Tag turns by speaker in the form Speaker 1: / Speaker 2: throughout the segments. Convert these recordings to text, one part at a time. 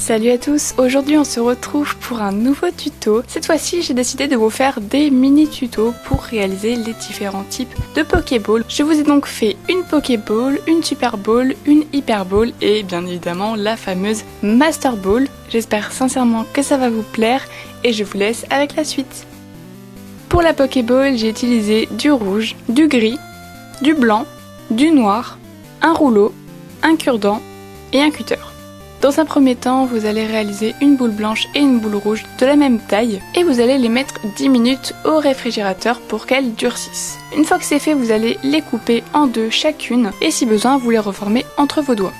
Speaker 1: Salut à tous, aujourd'hui on se retrouve pour un nouveau tuto. Cette fois-ci j'ai décidé de vous faire des mini tutos pour réaliser les différents types de Pokéball. Je vous ai donc fait une Pokéball, une Super Ball, une Hyper Ball et bien évidemment la fameuse Master Ball. J'espère sincèrement que ça va vous plaire et je vous laisse avec la suite. Pour la Pokéball, j'ai utilisé du rouge, du gris, du blanc, du noir, un rouleau, un cure-dent et un cutter. Dans un premier temps, vous allez réaliser une boule blanche et une boule rouge de la même taille et vous allez les mettre 10 minutes au réfrigérateur pour qu'elles durcissent. Une fois que c'est fait, vous allez les couper en deux chacune et si besoin, vous les reformez entre vos doigts.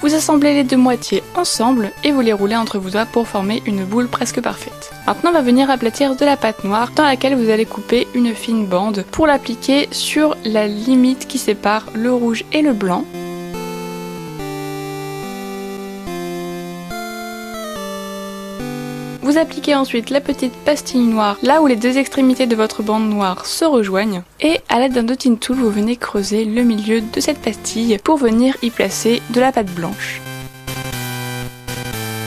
Speaker 1: Vous assemblez les deux moitiés ensemble et vous les roulez entre vos doigts pour former une boule presque parfaite. Maintenant, on va venir aplatir de la pâte noire dans laquelle vous allez couper une fine bande pour l'appliquer sur la limite qui sépare le rouge et le blanc. Vous appliquez ensuite la petite pastille noire là où les deux extrémités de votre bande noire se rejoignent et à l'aide d'un dotting tool vous venez creuser le milieu de cette pastille pour venir y placer de la pâte blanche.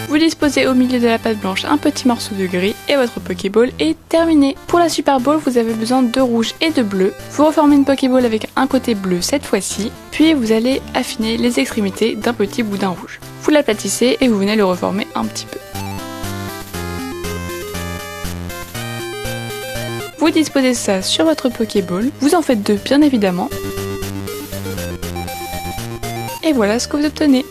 Speaker 1: Vous disposez au milieu de la pâte blanche un petit morceau de gris et votre Pokéball est terminé. Pour la Super Ball, vous avez besoin de rouge et de bleu. Vous reformez une Pokéball avec un côté bleu cette fois-ci, puis vous allez affiner les extrémités d'un petit boudin rouge. Vous l'aplatissez et vous venez le reformer un petit peu. Vous disposez ça sur votre Pokéball, vous en faites deux bien évidemment. Et voilà ce que vous obtenez.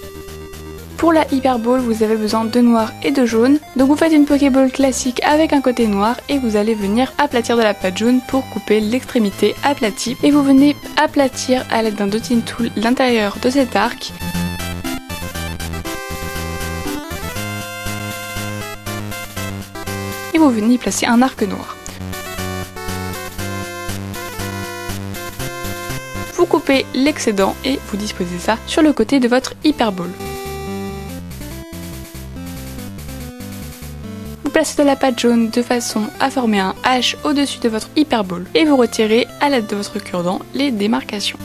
Speaker 1: Pour la Hyper Ball, vous avez besoin de noir et de jaune. Donc vous faites une Pokéball classique avec un côté noir et vous allez venir aplatir de la pâte jaune pour couper l'extrémité aplatie. Et vous venez aplatir à l'aide d'un dotting tool l'intérieur de cet arc. Et vous venez y placer un arc noir. Vous coupez l'excédent et vous disposez ça sur le côté de votre Hyper Ball. Vous placez de la pâte jaune de façon à former un H au-dessus de votre Hyper Ball et vous retirez à l'aide de votre cure-dent les démarcations.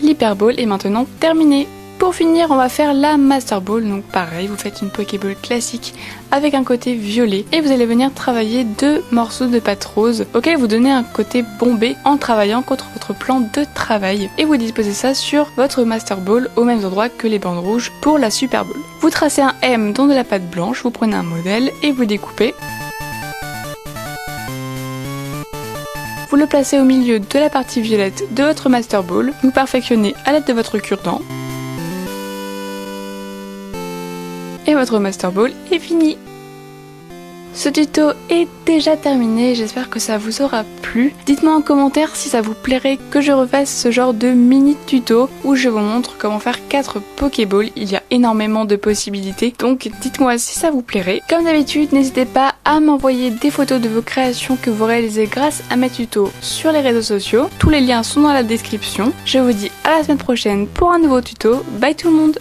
Speaker 1: L'Hyper Ball est maintenant terminée. Pour finir, on va faire la Master Ball, donc pareil, vous faites une Pokéball classique avec un côté violet et vous allez venir travailler deux morceaux de pâte rose auquel vous donnez un côté bombé en travaillant contre votre plan de travail et vous disposez ça sur votre Master Ball au même endroit que les bandes rouges pour la Super Ball. Vous tracez un M dans de la pâte blanche, vous prenez un modèle et vous découpez. Vous le placez au milieu de la partie violette de votre Master Ball, vous perfectionnez à l'aide de votre cure-dent. Et votre Master Ball est fini. Ce tuto est déjà terminé, j'espère que ça vous aura plu. Dites-moi en commentaire si ça vous plairait que je refasse ce genre de mini tuto où je vous montre comment faire 4 Pokéballs. Il y a énormément de possibilités, donc dites-moi si ça vous plairait. Comme d'habitude, n'hésitez pas à m'envoyer des photos de vos créations que vous réalisez grâce à mes tutos sur les réseaux sociaux. Tous les liens sont dans la description. Je vous dis à la semaine prochaine pour un nouveau tuto. Bye tout le monde!